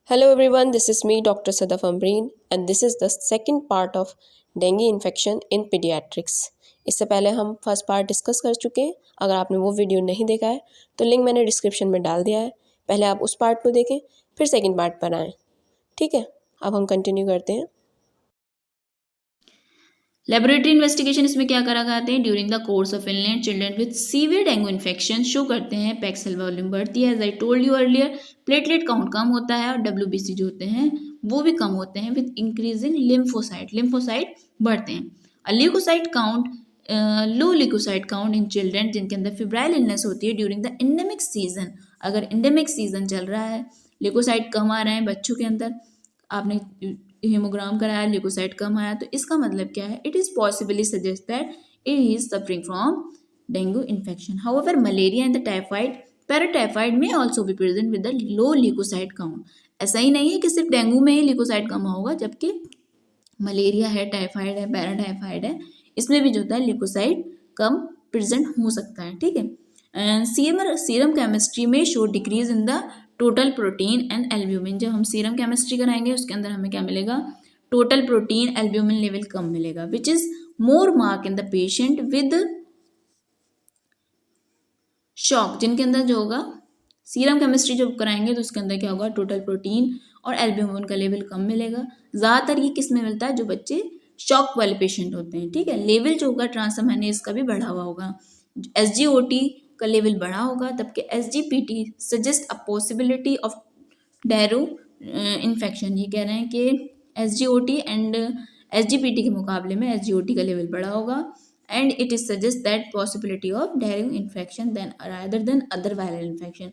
Hello everyone, this is me, Dr. Sadaf Ambreen, and this is the second part of dengue infection in pediatrics. इससे पहले हम first part discuss कर चुके हैं। अगर आपने वो वीडियो नहीं देखा है तो लिंक मैंने डिस्क्रिप्शन में डाल दिया है। पहले आप उस पार्ट को देखें, फिर सेकंड पार्ट पर आएँ। ठीक है, अब हम कंटिन्यू करते हैं। लेबोरेटरी इन्वेस्टिगेशन इसमें क्या करा करते हैं, during the course of illness children with severe dengue infection show करते हैं पैक सेल वॉल्यूम बढ़ती है, as I told you earlier platelet count कम होता है और डब्ल्यूबीसी जो होते हैं वो भी कम होते हैं विद इंक्रीजिंग लिम्फोसाइट बढ़ते हैं। Leukocyte count low leukocyte count in children जिनके अंदर फिब्राइल इलनेस होती है ड्यूरिंग द एंडेमिक सीजन। अगर एंडेमिक सीजन चल रहा है, ल्यूकोसाइट कम आ रहे हैं बच्चों के अंदर, आपने हीमोग्राम कराया, ल्यूकोसाइट कम आया, तो इसका मतलब क्या है, it is possibly suggest that it is suffering from dengue infection. However malaria and the typhoid paratyphoid may also be present with the low leukocyte count. ऐसा ही नहीं है कि सिर्फ डेंगू में ही ल्यूकोसाइट कम होगा, जबकि मलेरिया है, टाइफाइड है, पैराटाइफाइड है, इसमें भी जो होता है ल्यूकोसाइट कम प्रेजेंट हो सकता है। ठीक है, सीरम केमिस्ट्री में show decrease in the total protein and albumin. जब हम सीरम केमिस्ट्री कराएंगे उसके अंदर हमें क्या मिलेगा, टोटल प्रोटीन एल्ब्यूमिन लेवल कम मिलेगा, which is more mark in the patient with shock. जिनके अंदर जो होगा सीरम केमिस्ट्री जब कराएंगे तो उसके अंदर क्या होगा, टोटल प्रोटीन और एल्ब्यूमिन का लेवल कम मिलेगा। ज़्यादातर ये किस में मिलता है, जो बच्चे शॉक वाले पेशेंट होते हैं। ठीक है, लेवल जो होगा ट्रांसअमाइनेज का भी बढ़ा हुआ होगा, SGOT का लेवल बढ़ा होगा, तबकि SGPT suggest a possibility of डेरू इन्फेक्शन। ये कह रहे हैं कि SGOT एंड SGPT के मुकाबले में SGOT का लेवल बढ़ा होगा, and it is suggest that possibility of डेरू infection then rather than other viral infection.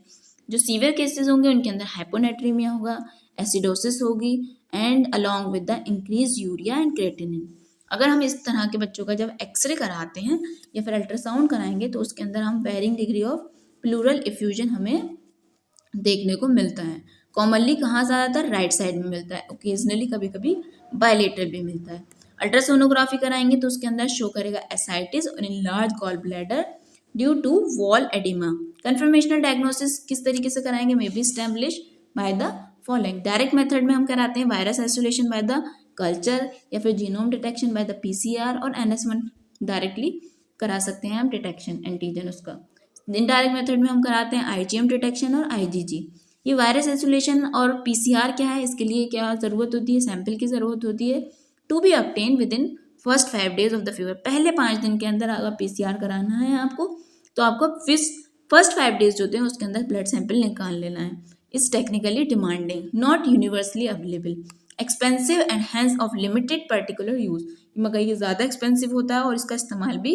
जो सीवियर केसेस होंगे उनके अंदर हाइपोनेट्रीमिया होगा, एसिडोसिस होगी, and along with the increase urea and creatinine. अगर हम इस तरह के बच्चों का जब एक्सरे कराते हैं या फिर अल्ट्रासाउंड कराएंगे तो उसके अंदर हम varying degree of pleural effusion हमें देखने को मिलता है। कॉमनली कहाँ ज़्यादातर राइट साइड में मिलता है, ओकेजनली कभी कभी बायलेटरल भी मिलता है। अल्ट्रासोनोग्राफी कराएंगे तो उसके अंदर शो करेगा एसाइटिस और enlarged gall bladder due to wall edema. Confirmational diagnosis किस तरीके से कराएंगे, may be established by the following. Direct method में हम कराते हैं virus isolation by the culture या फिर genome detection by the PCR, और NS1 डायरेक्टली करा सकते हैं हम डिटेक्शन एंटीजन उसका। इनडायरेक्ट मेथड में हम कराते हैं IgM डिटेक्शन और IgG। ये वायरस आइसोलेशन और PCR क्या है, इसके लिए क्या ज़रूरत होती है, सैंपल की ज़रूरत होती है to be obtain within first 5 days of the fever. पहले 5 दिन के अंदर अगर PCR कराना है आपको तो आपको फर्स्ट 5 days जो होते हैं उसके अंदर ब्लड सैंपल निकाल लेना है। It's technically demanding, not universally available, expensive and hence of limited particular use. मगर ये ज़्यादा एक्सपेंसिव होता है और इसका इस्तेमाल भी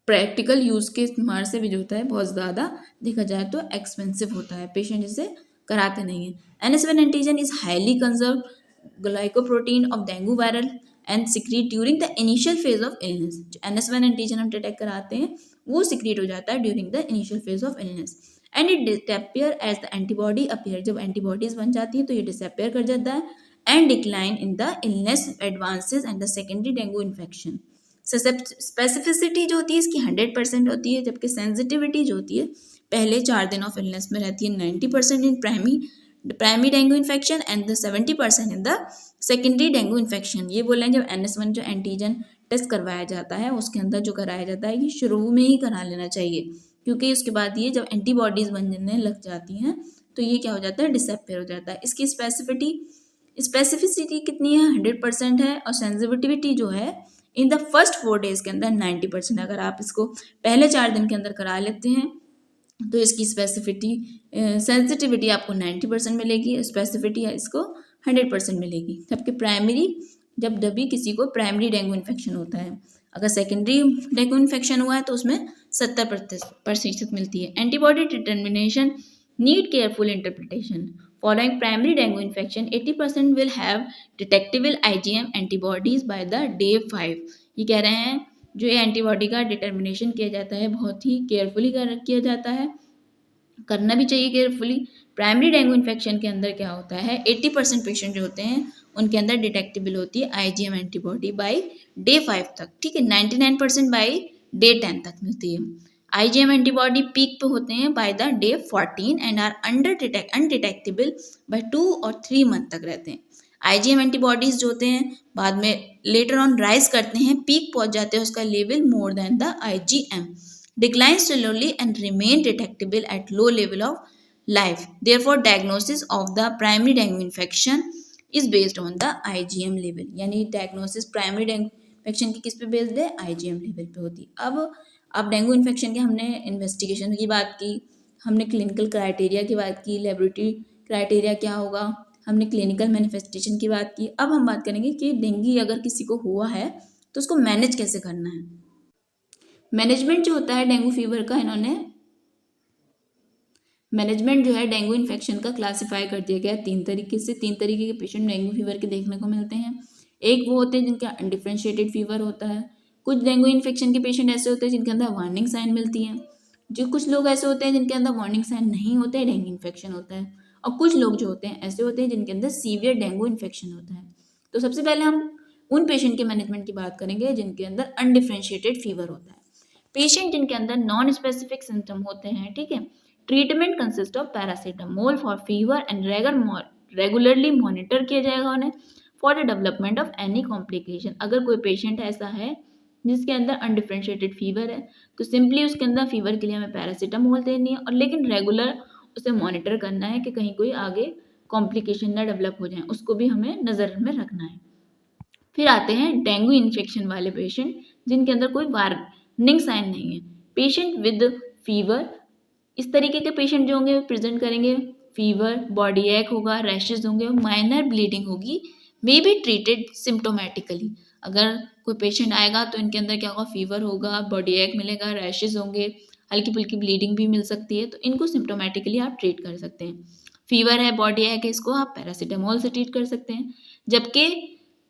प्रैक्टिकल यूज़ के इस्तेमाल से भी जो होता है बहुत ज़्यादा देखा जाए तो एक्सपेंसिव होता है, पेशेंट इसे कराते नहीं हैं। NS1 antigen is highly conserve glycoprotein of dengue viral and secrete during the initial phase of illness. जो NS1 एंटीजन हम डिटेक्ट कराते हैं वो सिक्रीट हो जाता है during the initial phase of illness, and it disappear as the antibody appear. जब antibodies बन जाती है तो ये डिसअपियर कर जाता है, and decline in the illness advances and the secondary dengue infection. Specificity जो होती है इसकी 100% होती है, जबकि सेंसिटिविटी जो होती है पहले 4 दिन ऑफ इलनेस में रहती है 90% in primary dengue infection and the 70% in the secondary dengue infection. ये बोल रहे हैं जब NS1 जो एंटीजन टेस्ट करवाया जाता है उसके अंदर जो कराया जाता है ये शुरू में ही करा लेना चाहिए, क्योंकि उसके बाद ये जब एंटीबॉडीज बनने लग जाती हैं तो ये क्या हो जाता है, डिसअपियर हो जाता है। इसकी स्पेसिफिसिटी कितनी है, 100% है, और सेंसिटिविटी जो है इन द फर्स्ट 4 days के अंदर 90%। अगर आप इसको पहले 4 दिन के अंदर करा लेते हैं तो इसकी सेंसिटिविटी आपको 90% मिलेगी, स्पेसिफिटी इसको 100% मिलेगी। जबकि जब भी किसी को प्राइमरी डेंगू इन्फेक्शन होता है, अगर सेकेंडरी डेंगू इन्फेक्शन हुआ है तो उसमें 70% मिलती है। Antibody determination need careful interpretation. Following primary dengue infection, 80% will have detectable IgM antibodies by the day 5। ये कह रहे हैं जो ये एंटीबॉडी का डिटर्मिनेशन किया जाता है बहुत ही केयरफुली किया जाता है, करना भी चाहिए केयरफुली। प्राइमरी डेंगू इन्फेक्शन के अंदर क्या होता है, 80% पेशेंट जो होते हैं उनके अंदर डिटेक्टेबल होती है IgM एंटीबॉडी बाई day 5 तक। ठीक है, 99% बाई day 10 तक मिलती है। IgM एंटीबॉडी पीक पे होते हैं by the day 14 and are undetectable by 2 और 3 मंथ तक रहते हैं। IgM एंटीबॉडीज जो होते हैं बाद में लेटर ऑन राइज करते हैं, पीक पहुंच जाते हैं, उसका level more than the IgM, decline slowly and remain detectable at low level of life. Therefore, diagnosis of the primary dengue infection is based on the IgM level. यानी diagnosis primary dengue infection की किस पे based है? IgM level पे होती है। अब dengue infection के हमने इन्वेस्टिगेशन की बात की, हमने क्लिनिकल क्राइटेरिया की बात की, लेबोरेटरी क्राइटेरिया क्या होगा, हमने क्लिनिकल मैनिफेस्टेशन की बात की। अब हम बात करेंगे कि डेंगू अगर किसी को हुआ है तो उसको मैनेज कैसे करना है। मैनेजमेंट जो होता है डेंगू फीवर का, इन्होंने मैनेजमेंट जो है डेंगू इन्फेक्शन का क्लासिफाई कर दिया गया है 3 तरीके से। 3 तरीके के पेशेंट डेंगू फीवर के देखने को मिलते हैं। एक वो होते हैं जिनका अनडिफरेंशिएटेड फीवर होता है। कुछ डेंगू इन्फेक्शन के पेशेंट ऐसे होते हैं जिनके अंदर वार्निंग साइन मिलती है। जो कुछ लोग ऐसे होते हैं जिनके अंदर वार्निंग साइन नहीं होते, डेंगू इन्फेक्शन होता है। और कुछ लोग जो होते हैं ऐसे होते हैं जिनके अंदर सीवियर डेंगू इन्फेक्शन होता है। तो सबसे पहले हम उन पेशेंट के मैनेजमेंट की बात करेंगे जिनके अंदर अनडिफरेंशिएटेड फीवर होता है। पेशेंट जिनके अंदर नॉन स्पेसिफिक सिम्टम होते हैं, ठीक है, treatment consist of paracetamol for fever and regularly monitor किया जाएगा उन्हें for the development of any complication. अगर कोई पेशेंट ऐसा है जिसके अंदर अनडिफरेंशिएटेड फीवर है तो सिंपली उसके अंदर फीवर के लिए हमें पैरासीटामोल देनी है, और लेकिन रेगुलर उसे मॉनिटर करना है कि कहीं कोई आगे कॉम्प्लिकेशन ना डेवलप हो जाए, उसको भी हमें नज़र में रखना है। फिर आते हैं डेंगू इन्फेक्शन वाले पेशेंट जिनके अंदर कोई वार्निंग साइन नहीं है। पेशेंट विद फीवर, इस तरीके के पेशेंट जो होंगे वो प्रेजेंट करेंगे फीवर, बॉडी एक होगा, रैशेज होंगे, माइनर ब्लीडिंग होगी, मे बी ट्रीटेड सिम्टोमेटिकली। अगर कोई पेशेंट आएगा तो इनके अंदर क्या होगा, फीवर होगा, बॉडी एक मिलेगा, रैशेज होंगे, हल्की फुल्की ब्लीडिंग भी मिल सकती है, तो इनको सिम्टोमेटिकली आप ट्रीट कर सकते हैं। फीवर है, बॉडी एक है, इसको आप पैरासीटामोल से ट्रीट कर सकते हैं। जबकि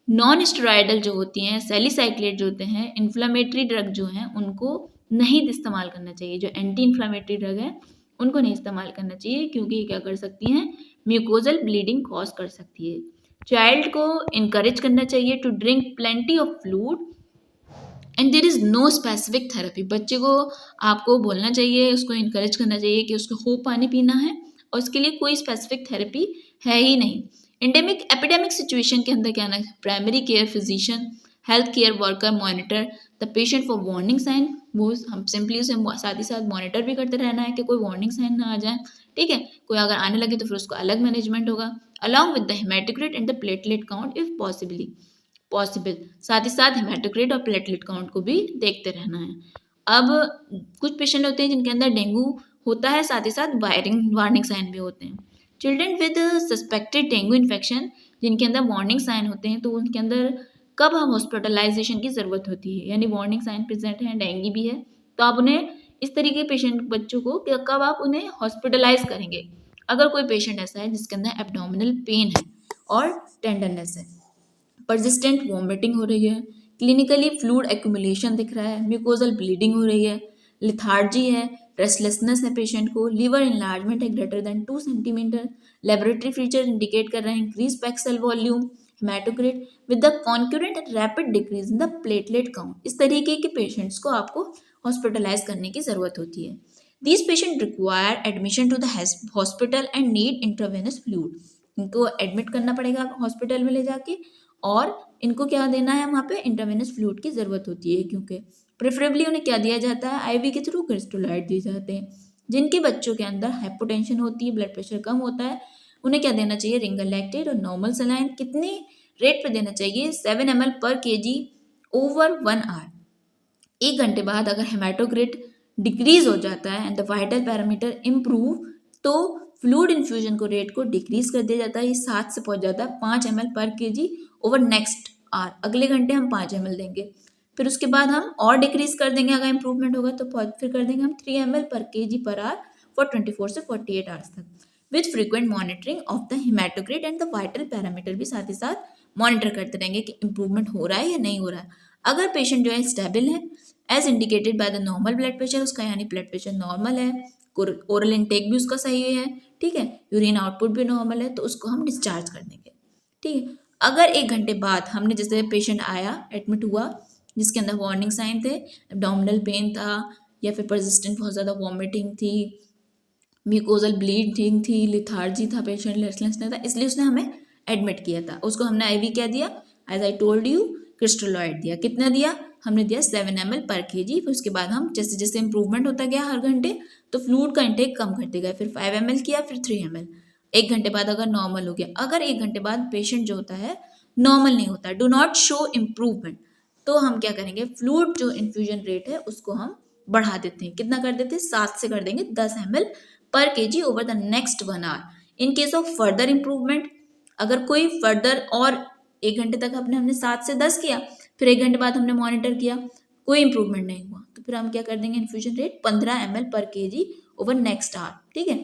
नॉन स्टेरॉयडल जो होती हैं, सैलिसाइक्लेट जो होते हैं, इन्फ्लामेटरी ड्रग जो हैं, उनको नहीं इस्तेमाल करना चाहिए। जो एंटी इन्फ्लामेटरी ड्रग है उनको नहीं इस्तेमाल करना चाहिए, क्योंकि ये क्या कर सकती हैं, म्यूकोजल ब्लीडिंग कॉज कर सकती है। चाइल्ड को इनकरेज करना चाहिए to drink plenty of fluid and there is no specific therapy. बच्चे को आपको बोलना चाहिए, उसको इनकरेज करना चाहिए कि उसको खूब पानी पीना है, और उसके लिए कोई स्पेसिफिक थेरेपी है ही नहीं। एपिडेमिक सिचुएशन के अंदर क्या ना, primary care physician, health care worker monitor the patient for warning sign, वो हम सिंपली उसे साथ ही साथ मॉनिटर भी करते रहना है कि कोई वार्निंग साइन ना आ जाए, ठीक है। कोई अगर आने लगे तो फिर उसको अलग मैनेजमेंट होगा, along with the haematocrit and the platelet count if possible. साथ ही साथ हेमाटोक्रिट और प्लेटलेट काउंट को भी देखते रहना है। अब कुछ पेशेंट होते हैं जिनके अंदर डेंगू होता है, साथ ही साथ वार्निंग साइन भी होते हैं। Children with suspected dengue infection जिनके अंदर वार्निंग साइन होते हैं, तो उनके अंदर कब हम हॉस्पिटलाइजेशन की ज़रूरत होती है, यानी वार्निंग साइन प्रेजेंट है, डेंगू भी है, तो आप उन्हें इस तरीके के पेशेंट बच्चों को कब आप उन्हें हॉस्पिटलाइज करेंगे। अगर कोई पेशेंट ऐसा है जिसके अंदर एब्डोमिनल पेन है और टेंडरनेस है, परसिस्टेंट वॉमिटिंग हो रही है, क्लिनिकली फ्लूइड एक्यूमुलेशन दिख रहा है, म्यूकोजल ब्लीडिंग हो रही है, लिथार्जी है, रेस्टलेसनेस है पेशेंट को, लीवर इनलार्जमेंट है greater than 2 centimetre, laboratory feature indicate कर रहे हैं increase packed cell volume, haematocrit with the concurrent and rapid decrease in the platelet count. इस तरीके के पेशेंट्स को आपको हॉस्पिटलाइज करने की ज़रूरत होती है। These patient require admission to the hospital and need intravenous fluid. इनको एडमिट करना पड़ेगा हॉस्पिटल में ले जाके, और इनको क्या देना है, वहाँ पे इंट्रावेनस फ्लूइड की ज़रूरत होती है, क्योंकि प्रेफरेबली उन्हें क्या दिया जाता है, आईवी के थ्रू क्रिस्टोलाइड दिए जाते हैं। जिनके बच्चों के अंदर हाइपोटेंशन होती है, ब्लड प्रेशर कम होता है, उन्हें क्या देना चाहिए, रिंगल लैक्टेट और नॉर्मल सलाइन। कितने रेट पे देना चाहिए, 7 ml per kg over 1 our. 1 घंटे बाद अगर हेमाटोक्रिट डिक्रीज हो जाता है and the vital parameter improve, तो फ्लूइड इन्फ्यूजन को रेट को डिक्रीज कर दिया जाता है। ये 7 से पहुंच जाता है 5 ml per kg over next our. अगले घंटे हम 5 ml देंगे, फिर उसके बाद हम और डिक्रीज कर देंगे, अगर इंप्रूवमेंट होगा तो फिर कर देंगे हम 3 ml per kg per hour for 24 से 48 आवर्स तक, with frequent monitoring of the haematocrit and the vital parameter भी साथ ही साथ मॉनिटर करते रहेंगे कि इंप्रूवमेंट हो रहा है या नहीं हो रहा है। अगर पेशेंट जो है स्टेबल है as indicated by the normal blood pressure, उसका यानी ब्लड प्रेशर नॉर्मल है, ओरल इनटेक भी उसका सही है, ठीक है, यूरिन आउटपुट भी नॉर्मल है, तो उसको हम डिस्चार्ज कर देंगे, ठीक है। अगर 1 घंटे बाद हमने, जैसे पेशेंट आया एडमिट हुआ जिसके अंदर वार्निंग साइन थे, एब्डोमिनल पेन था, या फिर परसिस्टेंट बहुत ज़्यादा वॉमिटिंग थी, म्यूकोजल ब्लीडिंग थी, लिथार्जी था पेशेंट, रेस्टलेसनेस था, इसलिए उसने हमें एडमिट किया था। उसको हमने आईवी क्या दिया, एज आई टोल्ड यू, क्रिस्टलोइड दिया। कितना दिया, हमने दिया 7 ml पर kg। फिर उसके बाद हम जैसे जैसे इंप्रूवमेंट होता गया हर घंटे, तो फ्लूइड का इंटेक कम करते गए, फिर 5 ml किया, फिर 3 ml। एक घंटे बाद अगर नॉर्मल हो गया, अगर एक घंटे बाद पेशेंट जो होता है नॉर्मल नहीं होता, डू नॉट शो इम्प्रूवमेंट, तो हम क्या करेंगे, फ्लूइड जो इन्फ्यूजन रेट है उसको हम बढ़ा देते हैं। कितना कर देते हैं, 7 से कर देंगे 10 ml per kg over the next 1 hour. In case of further improvement, अगर कोई फर्दर और एक घंटे तक हमने 7 से 10 किया, फिर एक घंटे बाद हमने मॉनिटर किया, कोई इंप्रूवमेंट नहीं हुआ, तो फिर हम क्या कर देंगे, infusion rate 15 ml per kg over next our, ठीक है।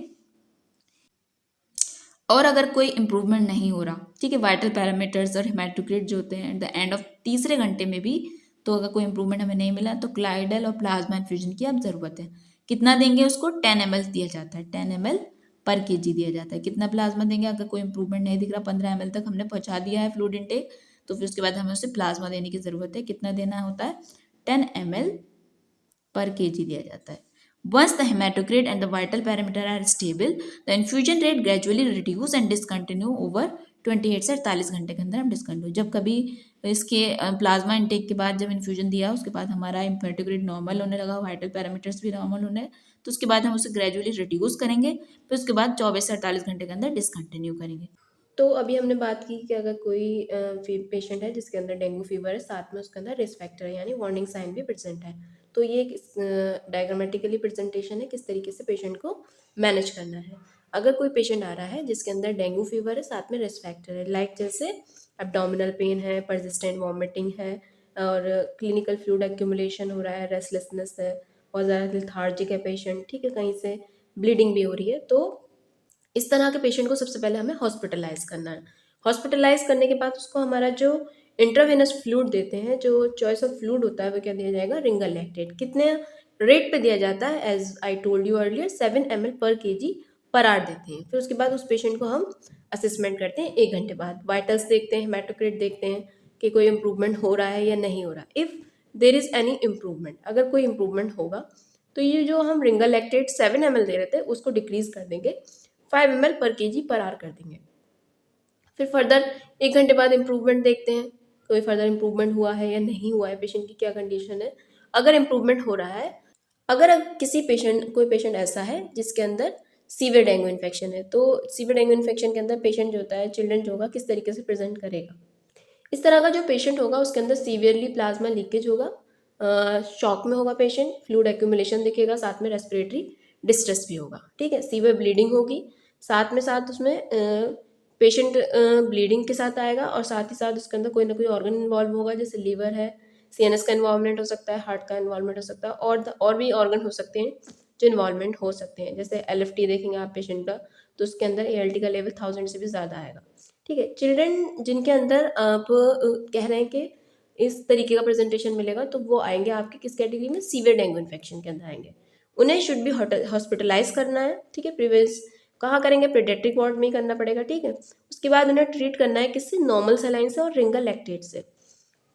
और अगर कोई इंप्रूवमेंट नहीं हो रहा, ठीक है, वाइटल पैरामीटर्स और हेमाटोक्रिट जो होते हैं एट द एंड ऑफ तीसरे घंटे में भी, तो अगर कोई इंप्रूवमेंट हमें नहीं मिला, तो क्लाइडल और प्लाज्मा इन्फ्यूजन की अब जरूरत है। कितना देंगे उसको, 10 ml दिया जाता है, 10 ml पर kg दिया जाता है। कितना प्लाज्मा देंगे, अगर कोई इंप्रूवमेंट नहीं दिख रहा, 15 ml तक हमने पहुंचा दिया है फ्लूइड इनटेक, तो फिर उसके बाद हमें उसे प्लाज्मा देने की जरूरत है। कितना देना होता है, 10 ml पर kg दिया जाता है। Once the hematocrit and the vital parameter are stable, the infusion rate gradually reduce and discontinue over 28 से 48 घंटे के अंदर हम डिस्कंटिन्यू। जब कभी इसके प्लाज्मा इनटेक के बाद जब इन्फ्यूजन दिया, उसके बाद हमारा हेमाटोक्रिट नॉर्मल होने लगा, वाइटल पैरामीटर्स भी नॉर्मल होने, तो उसके बाद हम उसे ग्रेजुअली रिड्यूस करेंगे, फिर उसके बाद 24 से 48 घंटे के अंदर डिस्कंटिन्यू करेंगे। तो अभी हमने बात की कि अगर कोई पेशेंट है जिसके अंदर डेंगू फीवर है, साथ में उसके अंदर रिस्क फैक्टर है यानी वार्निंग साइन भी प्रेजेंट है, तो ये डायग्रामेटिकली प्रेजेंटेशन है किस तरीके से पेशेंट को मैनेज करना है। अगर कोई पेशेंट आ रहा है जिसके अंदर डेंगू फीवर है, साथ में रिस्क फैक्टर है, लाइक जैसे एब्डोमिनल पेन है, परसिस्टेंट वॉमिटिंग है, और क्लिनिकल फ्लूइड एक्यूमुलेशन हो रहा है, रेस्टलेसनेस है, और ज़्यादा लिथार्जिक है पेशेंट, ठीक है, कहीं से ब्लीडिंग भी हो रही है, तो इस तरह के पेशेंट को सबसे पहले हमें हॉस्पिटलाइज करना है। हॉस्पिटलाइज करने के बाद उसको हमारा जो इंट्रावेनस फ्लूइड देते हैं, जो चॉइस ऑफ फ्लूइड होता है, वो क्या दिया जाएगा, रिंगल लैक्टेट। कितने रेट पे दिया जाता है, as I told you earlier, 7 ml per kg per hour देते हैं। फिर उसके बाद उस पेशेंट को हम असेसमेंट करते हैं, एक घंटे बाद वाइटल्स देखते हैं, हेमाटोक्रिट देखते हैं कि कोई इंप्रूवमेंट हो रहा है या नहीं हो रहा। If there is any improvement, अगर कोई इम्प्रूवमेंट होगा तो ये जो हम रिंगल लैक्टेट 7 ml दे रहे थे उसको डिक्रीज कर देंगे, 5 ml per kg per our कर देंगे। फिर फर्दर एक घंटे बाद इम्प्रूवमेंट देखते हैं, कोई फर्दर इम्प्रूवमेंट हुआ है या नहीं हुआ है, पेशेंट की क्या कंडीशन है। अगर इम्प्रूवमेंट हो रहा है, अगर कोई पेशेंट ऐसा है जिसके अंदर सीवियर डेंगू इन्फेक्शन है, तो सीवियर डेंगू इन्फेक्शन के अंदर पेशेंट जो होता है, चिल्ड्रन जो होगा, किस तरीके से प्रेजेंट करेगा। इस तरह का जो पेशेंट होगा उसके अंदर सीवियरली प्लाज्मा लीकेज होगा, शॉक में होगा पेशेंट, फ्लूइड एक्यूमुलेशन दिखेगा, साथ में रेस्पिरेटरी डिस्ट्रेस भी होगा, ठीक है, सीवियर ब्लीडिंग होगी, साथ में साथ उसमें पेशेंट ब्लीडिंग के साथ आएगा, और साथ ही साथ उसके अंदर कोई ना कोई ऑर्गन इन्वॉल्व होगा, जैसे लीवर है, सीएनएस का इन्वॉल्वमेंट हो सकता है, हार्ट का इन्वॉल्वमेंट हो सकता है, और भी ऑर्गन हो सकते हैं जो इन्वॉल्वमेंट हो सकते हैं। जैसे एलएफटी देखेंगे आप पेशेंट का, तो उसके अंदर एएलटी का लेवल 1000 से भी ज़्यादा आएगा, ठीक है। चिल्ड्रन जिनके अंदर आप कह रहे हैं कि इस तरीके का प्रेजेंटेशन मिलेगा, तो वो आएंगे आपके किस कैटेगरी में, सीवियर डेंगू इन्फेक्शन के अंदर आएंगे। उन्हें शुड भी हॉस्पिटलाइज करना है, ठीक है। प्रिवेंस कहाँ करेंगे, पेडियाट्रिक वार्ड में ही करना पड़ेगा, ठीक है। उसके बाद उन्हें ट्रीट करना है किससे, नॉर्मल सलाइन से और रिंगल लैक्टेट से।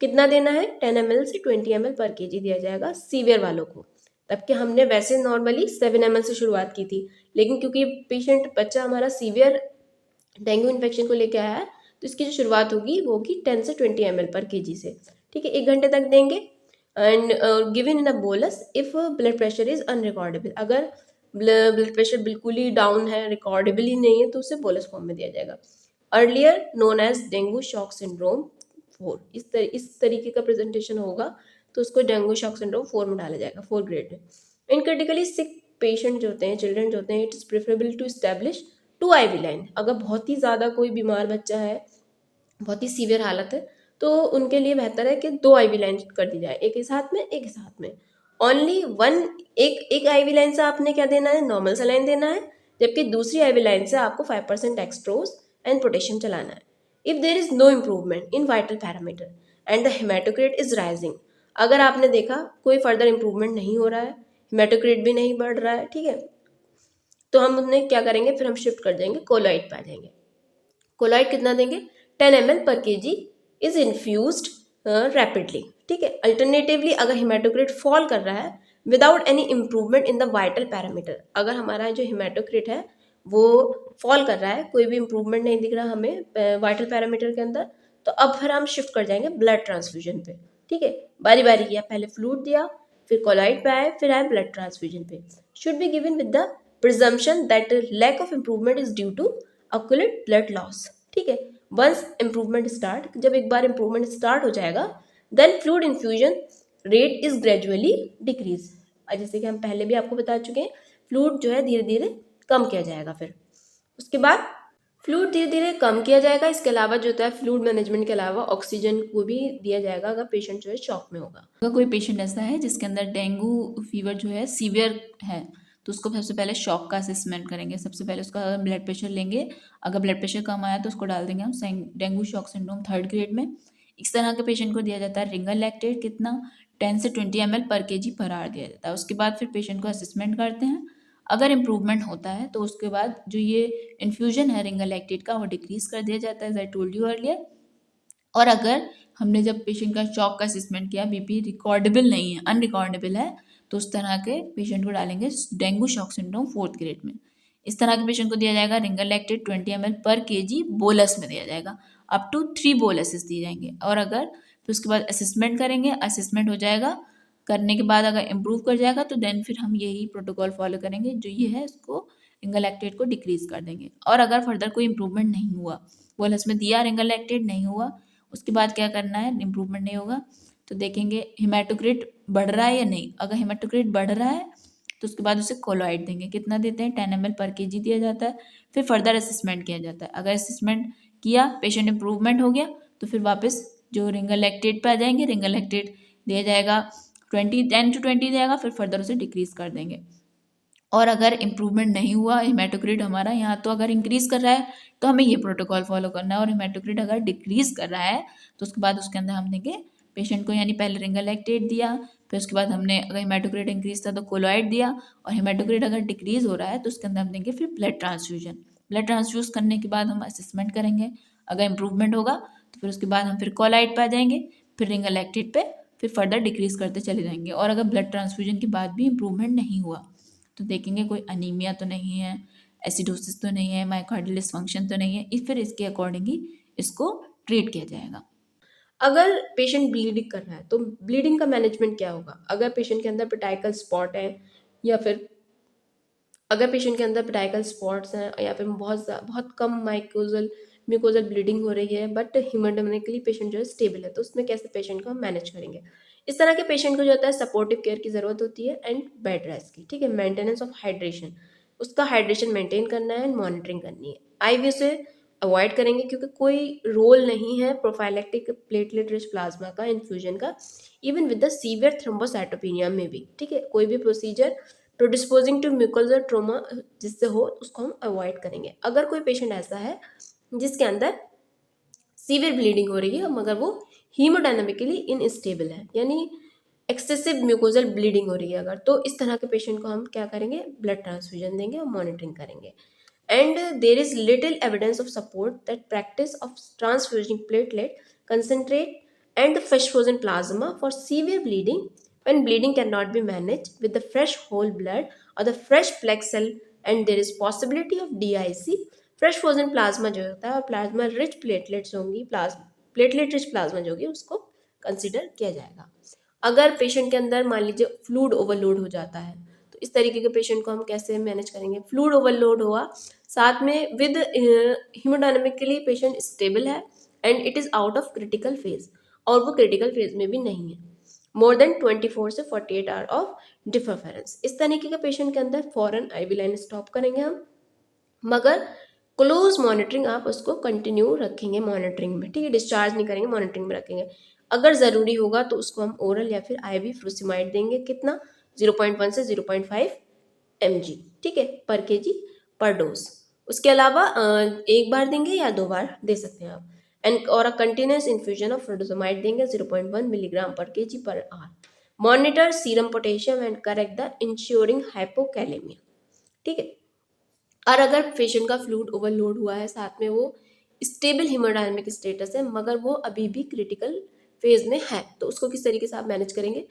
कितना देना है, 10 ml से 20 ml पर kg दिया जाएगा सीवियर वालों को। तबकि हमने वैसे नॉर्मली 7 ml से शुरुआत की थी, लेकिन क्योंकि पेशेंट बच्चा हमारा सीवियर डेंगू इन्फेक्शन को लेकर आया है, तो इसकी जो शुरुआत होगी वो होगी 10 से 20 ml पर kg से, ठीक है। एक घंटे तक देंगे, and given in a bolus if blood pressure is unrecordable. अगर ब्लड प्रेशर बिल्कुल ही डाउन है, रिकॉर्डेबल ही नहीं है, तो उसे बोलस फॉर्म में दिया जाएगा। Earlier known as dengue shock syndrome 4, इस तरीके का प्रेजेंटेशन होगा, तो उसको डेंगू शॉक सिंड्रोम 4 में डाला जाएगा, 4 ग्रेड में। इन क्रिटिकली सिक पेशेंट जो होते हैं, चिल्ड्रन जो होते हैं, it is preferable to establish 2 IV line. अगर बहुत ही ज़्यादा कोई बीमार बच्चा है, बहुत ही सीवियर हालत है, तो उनके लिए बेहतर है कि 2 IV लाइन कर दी जाए, एक इस हाथ में एक इस हाथ में। ओनली एक IV लाइन से आपने क्या देना है, नॉर्मल सलाइन देना है, जबकि दूसरी IV लाइन से आपको 5% डेक्सट्रोज एंड पोटेशियम चलाना है। If there is no improvement in vital parameter and the haematocrit is rising, अगर आपने देखा कोई फर्दर इम्प्रूवमेंट नहीं हो रहा है, हेमाटोक्रिट भी नहीं बढ़ रहा है, ठीक है, तो हम उन्हें क्या करेंगे, फिर हम शिफ्ट कर देंगे, कोलॉइड पे आ जाएंगे। कोलॉइड कितना देंगे, 10 ml per kg is infused rapidly, ठीक है। अल्टरनेटिवली अगर हेमाटोक्रिट फॉल कर रहा है, without any improvement in the vital parameter. अगर हमारा जो हिमेटोक्रिट है वो फॉल कर रहा है, कोई भी इम्प्रूवमेंट नहीं दिख रहा हमें वाइटल पैरामीटर के अंदर, तो अब फिर हम शिफ्ट कर जाएंगे ब्लड ट्रांसफ्यूजन पे। ठीक है, बारी बारी किया, पहले फ्लूइड दिया, फिर कोलॉइड पे आए, फिर आए ब्लड ट्रांसफ्यूजन पे। Should be given with the presumption that lack of improvement is due to occult blood loss. ठीक है, वंस इम्प्रूवमेंट स्टार्ट, जब एक बार इम्प्रूवमेंट स्टार्ट हो जाएगा, then fluid infusion rate is gradually decrease. जैसे कि हम पहले भी आपको बता चुके हैं, फ्लूइड जो है धीरे धीरे कम किया जाएगा। फिर उसके बाद फ्लूइड धीरे धीरे कम किया जाएगा। इसके अलावा जो होता है फ्लूइड मैनेजमेंट के अलावा ऑक्सीजन को भी दिया जाएगा अगर पेशेंट जो है शॉक में होगा। अगर कोई पेशेंट ऐसा है जिसके अंदर डेंगू फीवर जो है सीवियर है, तो उसको सबसे पहले शॉक का असेसमेंट करेंगे। सबसे पहले उसका ब्लड प्रेशर लेंगे, अगर ब्लड प्रेशर कम आया तो उसको डाल देंगे हम dengue shock syndrome 3rd grade में। इस तरह के पेशेंट को दिया जाता है रिंगर लैक्टेट, कितना 10 से 20 ml per kg per our दिया जाता है। उसके बाद फिर पेशेंट को असेसमेंट करते हैं। अगर इम्प्रूवमेंट होता है तो उसके बाद जो ये इन्फ्यूजन है रिंगर लैक्टेट का वो डिक्रीज कर दिया जाता है, as I told you earlier. और अगर हमने जब पेशेंट का शॉक का असेसमेंट किया, बीपी रिकॉर्डेबल नहीं है, अनरिकॉर्डेबल है, तो उस तरह के पेशेंट को डालेंगे dengue shock syndrome 4th grade में। इस तरह के पेशेंट को दिया जाएगा ringer lactate 20 ml per kg bolus में दिया जाएगा, अप टू 3 बोलसेस दिए जाएंगे। और अगर फिर उसके बाद असेसमेंट करेंगे, असेसमेंट हो जाएगा, करने के बाद अगर इम्प्रूव कर जाएगा तो देन फिर हम यही प्रोटोकॉल फॉलो करेंगे, जो ये है इसको रिंगर लैक्टेट को डिक्रीज कर देंगे। और अगर फर्दर कोई इंप्रूवमेंट नहीं हुआ, बोलस में दिया रिंगर लैक्टेट नहीं हुआ, उसके बाद क्या करना है, इम्प्रूवमेंट नहीं होगा तो देखेंगे हिमेटोक्रिट बढ़ रहा है या नहीं। अगर हिमेटोक्रिट बढ़ रहा है तो उसके बाद उसे कोलॉइड देंगे, कितना देते हैं 10 ml पर kg दिया जाता है। फिर फर्दर असेसमेंट किया जाता है, अगर असेसमेंट किया पेशेंट इम्प्रूवमेंट हो गया तो फिर वापस जो रिंगर लैक्टेट पे आ जाएंगे, रिंगर लैक्टेट दिया जाएगा 10 to 20 देगा, फिर फर्दर उसे डिक्रीज कर देंगे। और अगर इम्प्रूवमेंट नहीं हुआ, हिमेटोक्रिट हमारा यहाँ तो अगर इंक्रीज कर रहा है तो हमें ये प्रोटोकॉल फॉलो करना है, और हिमेटोक्रिट अगर डिक्रीज कर रहा है तो उसके बाद उसके अंदर हम देंगे पेशेंट को, यानी पहले रिंगर लैक्टेट दिया, फिर उसके बाद हमने अगर हिमेटोक्रिट इंक्रीज था तो कोलॉइड दिया, और हिमेटोक्रिट अगर डिक्रीज हो रहा है तो उसके अंदर हम देंगे फिर ब्लड ट्रांसफ्यूजन। ब्लड ट्रांसफ्यूज करने के बाद हम असेसमेंट करेंगे, अगर इम्प्रूवमेंट होगा तो फिर उसके बाद हम फिर कोलॉइड पे आ जाएंगे, फिर रिंगर लैक्टेट पे, फिर फर्दर डिक्रीज करते चले जाएंगे। और अगर ब्लड ट्रांसफ्यूजन के बाद भी इम्प्रूवमेंट नहीं हुआ तो देखेंगे कोई अनीमिया तो नहीं है, एसिडोसिस तो नहीं है, मायोकार्डियल डिसफंक्शन तो नहीं है, फिर इसके अकॉर्डिंग ही इसको ट्रीट किया जाएगा। अगर पेशेंट ब्लीडिंग कर रहा है तो ब्लीडिंग का मैनेजमेंट क्या होगा। अगर पेशेंट के अंदर पेटाइकल स्पॉट है, या फिर अगर पेशेंट के अंदर पेटाइकल स्पॉट्स हैं, या फिर बहुत कम म्यूकोजल ब्लीडिंग हो रही है, बट हीमोडायनामिकली पेशेंट जो है स्टेबल है, तो उसमें कैसे पेशेंट को हम मैनेज करेंगे। इस तरह के पेशेंट को जो होता है सपोर्टिव केयर की ज़रूरत होती है एंड बेड रेस्ट की। ठीक है, मेंटेनेंस ऑफ हाइड्रेशन, उसका हाइड्रेशन मेंटेन करना है एंड मॉनिटरिंग करनी है। आईवी से अवॉइड करेंगे क्योंकि कोई रोल नहीं है प्रोफाइलेक्टिक प्लेटलेट रिच प्लाज्मा का इन्फ्यूजन का, even with the severe thrombocytopenia में भी। ठीक है, कोई भी प्रोसीजर प्रोडिस्पोजिंग टू म्यूकोजल ट्रोमा जिससे हो उसको हम अवॉइड करेंगे। अगर कोई पेशेंट ऐसा है जिसके अंदर सीवियर ब्लीडिंग हो रही है मगर वो हीमोडायनामिकली इनस्टेबल है, यानी एक्सेसिव म्यूकोजल ब्लीडिंग हो रही है अगर, तो इस तरह के पेशेंट को हम क्या करेंगे, ब्लड ट्रांसफ्यूजन देंगे और मॉनिटरिंग करेंगे। And there is little evidence of support that practice of transfusing platelet concentrate and fresh frozen plasma for severe bleeding when bleeding cannot be managed with the fresh whole blood or the fresh plaque cell, and there is possibility of DIC। fresh frozen plasma जो होता है और plasma rich platelets होंगी, platelet rich plasma जो होगी उसको consider किया जाएगा। अगर पेशेंट के अंदर मान लीजिए फ्लूइड ओवरलोड हो जाता है तो इस तरीके के पेशेंट को हम कैसे मैनेज करेंगे। फ्लूइड ओवरलोड हुआ, साथ में विद हीमोडायनामिकली पेशेंट स्टेबल है and it is out of critical phase, और वो क्रिटिकल फेज में भी नहीं है, मोर देन 24 से 48 आवर ऑफ डिफरेंस। इस तरीके के पेशेंट के अंदर फॉरन आईवी लाइन स्टॉप करेंगे हम, मगर क्लोज मॉनिटरिंग आप उसको कंटिन्यू रखेंगे मॉनिटरिंग में। ठीक है, डिस्चार्ज नहीं करेंगे, मॉनिटरिंग में रखेंगे। अगर ज़रूरी होगा तो उसको हम ओरल या फिर आईवी फ्रूसिमाइड देंगे, कितना 0.1 से 0.5 mg, ठीक है, पर kg पर डोज। उसके अलावा एक बार देंगे या 2 बार दे सकते हैं आप, एंड और अ कंटिन्यूस इन्फ्यूजन ऑफ फ्रूडोसमाइड देंगे 0.1 मिलीग्राम पर kg per our. Monitor serum potassium and correct the ensuring hypokalemia. ठीक है, और अगर पेशेंट का फ्लूइड ओवरलोड हुआ है, साथ में वो स्टेबल हीमोडायनामिक स्टेटस है मगर वो अभी भी क्रिटिकल फेज में है, तो उसको किस तरीके से आप मैनेज करेंगे।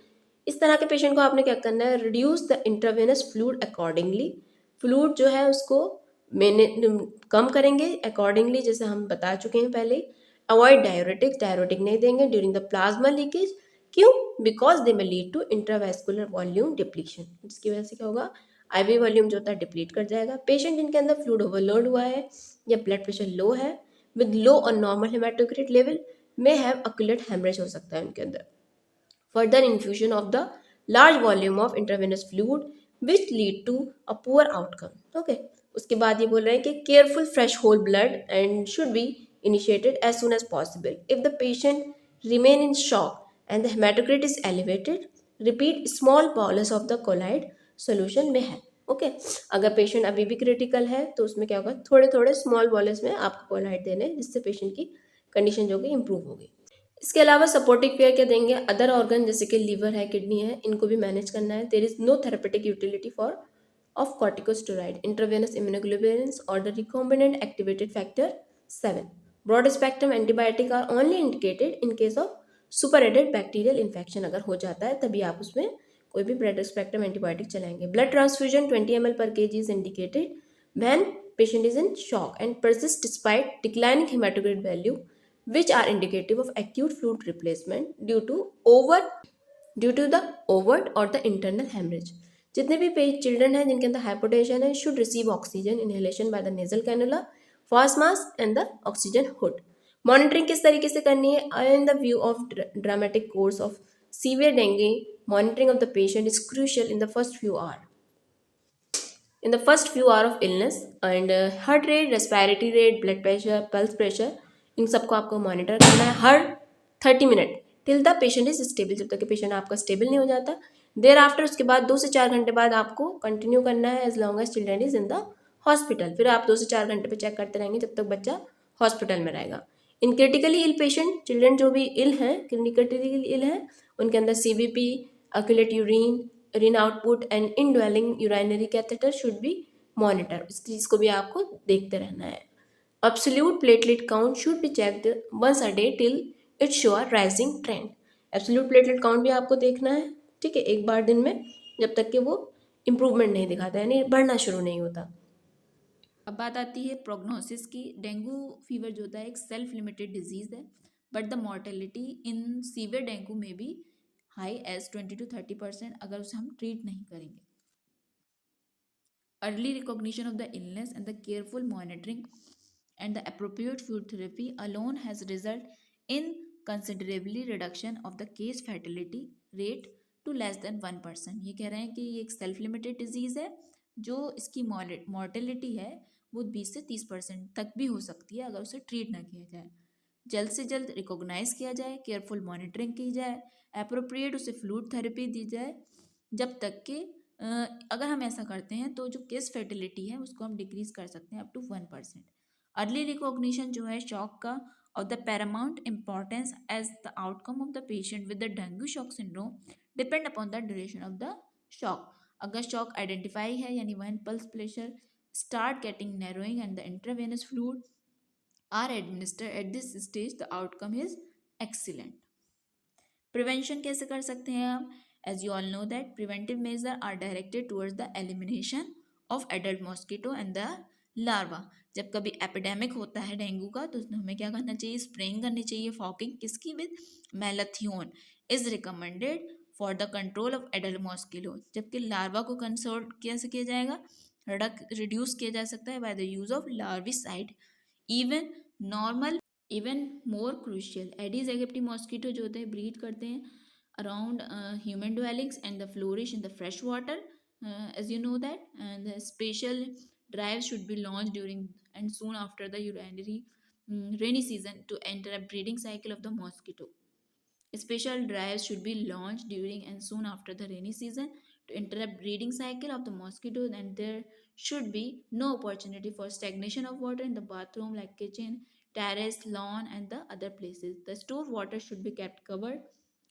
इस तरह के पेशेंट को आपने क्या करना है, reduce the intravenous fluid accordingly, fluid जो है उसको मैंने कम करेंगे अकॉर्डिंगली, जैसे हम बता चुके हैं पहले। अवॉइड डायरेटिक्स, डायरेटिक नहीं देंगे ड्यूरिंग द प्लाज्मा लीकेज, क्यों, because they may lead to intravascular volume depletion, जिसकी वजह से क्या होगा, आईवी वॉल्यूम जो होता है डिप्लीट कर जाएगा। पेशेंट जिनके अंदर फ्लूइड ओवरलोड हुआ है या ब्लड प्रेशर लो है विद लो और नॉर्मल हेमाटोक्रिट लेवल में हैव अक्यूलेट हेमरेज हो सकता है उनके अंदर। Further infusion of the large volume of intravenous fluid which lead to a poor outcome. Okay. उसके बाद ये बोल रहे हैं कि careful fresh whole blood and should be initiated as soon as possible. If the patient remain in shock and the hematocrit is elevated, repeat small bolus of the colloid solution may help. Okay अगर patient अभी भी critical है तो उसमें क्या होगा, थोड़े थोड़े स्मॉल बॉलस में आपको कोलाइड देने, जिससे पेशेंट की कंडीशन जो होगी इंप्रूव होगी। इसके अलावा सपोर्टिव केयर क्या देंगे, अदर ऑर्गन जैसे कि लीवर है, किडनी है, इनको भी मैनेज करना है। There is no therapeutic utility for of corticosteroid, intravenous immunoglobulins और the recombinant activated factor 7। Broad spectrum antibiotic are only indicated in case of super added bacterial infection, अगर हो जाता है तभी आप उसमें कोई भी ब्रॉड स्पेक्ट्रम एंटीबायोटिक चलाएंगे। Blood transfusion 20 ml per kg is indicated when patient is in shock and persists despite declining hematocrit value, which are indicative of acute fluid replacement due to the overt or the internal hemorrhage। जितने भी children हैं जिनके अंदर hypotension है should receive oxygen inhalation by the nasal cannula, fast mask and the oxygen hood. Monitoring किस तरीके से करनी है, in the view of dramatic course of severe dengue, monitoring of the patient is crucial in the first few hours, of illness, and heart rate, respiratory rate, blood pressure, pulse pressure, इन सबको आपको monitor करना है हर 30 minute till the patient is stable, जब तक कि patient आपका stable नहीं हो जाता। देर आफ्टर, उसके बाद 2 से 4 घंटे बाद आपको कंटिन्यू करना है as long as children is in the hospital. फिर आप 2 से 4 घंटे पे चेक करते रहेंगे जब तक बच्चा हॉस्पिटल में रहेगा। इन क्रिटिकली इल पेशेंट, चिल्ड्रन जो भी इल हैं, क्रिटिकली इल हैं, उनके अंदर CVP, accurate urine output and indwelling urinary catheter should be monitor, इस चीज़ को भी आपको देखते रहना है। Absolute platelet count should be checked once a day till it show a rising trend। Absolute platelet count भी आपको देखना है, ठीक है, एक बार दिन में, जब तक कि वो इम्प्रूवमेंट नहीं दिखाता, यानी बढ़ना शुरू नहीं होता। अब बात आती है प्रोग्नोसिस की। डेंगू फीवर जो होता है एक सेल्फ लिमिटेड डिजीज़ है, but the mortality in severe dengue में भी हाई एज 20 to 30% अगर उसे हम ट्रीट नहीं करेंगे। Early recognition of the illness and the careful monitoring and the appropriate food therapy alone has result in considerably reduction of the case fatality rate to less than 1%। ये कह रहे हैं कि ये एक सेल्फ लिमिटेड डिजीज़ है, जो इसकी मॉर्टेलिटी है वो 20 से 30% तक भी हो सकती है अगर उसे ट्रीट ना किया जाए। जल्द से जल्द रिकॉग्नाइज किया जाए, केयरफुल मॉनिटरिंग की जाए, अप्रोप्रिएट उसे फ्लूइड थेरेपी दी जाए, जब तक कि अगर हम ऐसा करते हैं तो जो केस फर्टिलिटी है उसको हम डिक्रीज कर सकते हैं अप टू 1%। अर्ली रिकॉग्निशन जो है शॉक का of the paramount importance as the outcome of the patient with the dengue shock syndrome depend upon the duration of the shock. अगर शॉक आइडेंटिफाई है, यानी when pulse pressure start getting narrowing and the intravenous fluid are administered at this stage, the outcome is excellent. Prevention कैसे कर सकते हैं आप? As you all know that preventive measure are directed towards the elimination of adult mosquito and the larva. जब कभी epidemic होता है dengue का तो हमें क्या करना चाहिए, स्प्रेइंग करनी चाहिए, फॉकिंग किसकी, with malathion is recommended for the control of adult mosquito. जबकि लार्वा को कंट्रोल कैसे किया जाएगा, रिड्यूस किया जा सकता है by the use of larvicide. Even normal, even more crucial, Aedes aegypti mosquito जो होते हैं ब्रीड करते हैं around human dwellings and the flourish in the fresh water, as you know that, and the special drives should be launched during and soon after the urinary rainy season to interrupt breeding cycle of the mosquito. Special drives should be launched during and soon after the rainy season to interrupt breeding cycle of the mosquito, and there should be no opportunity for stagnation of water in the bathroom like kitchen, terrace, lawn and the other places. The stored water should be kept covered,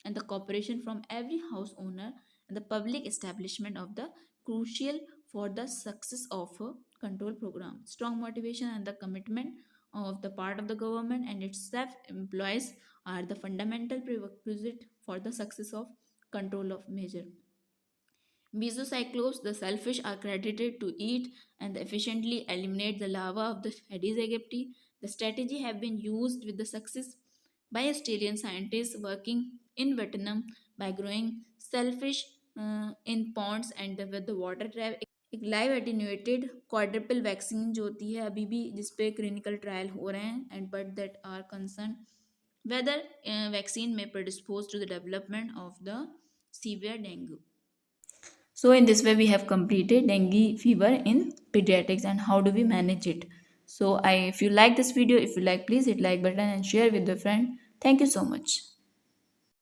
and the cooperation from every house owner and the public establishment of the crucial for the success of a control program. Strong motivation and the commitment of the part of the government and its staff employees are the fundamental prerequisite for the success of control of major. Mesocyclops, the shellfish, are credited to eat and efficiently eliminate the larva of the Aedes aegypti. The strategy have been used with the success by Australian scientists working in Vietnam by growing shellfish in ponds and with the water trap. एक live attenuated quadruple vaccine जो होती है अभी भी जिस पे clinical trial हो रहे हैं and but that are concern whether vaccine may predispose to the development of the severe dengue. So in this way we have completed dengue fever in pediatrics and how do we manage it. So if you like this video, if you like, please hit like button and share with your friend. Thank you so much.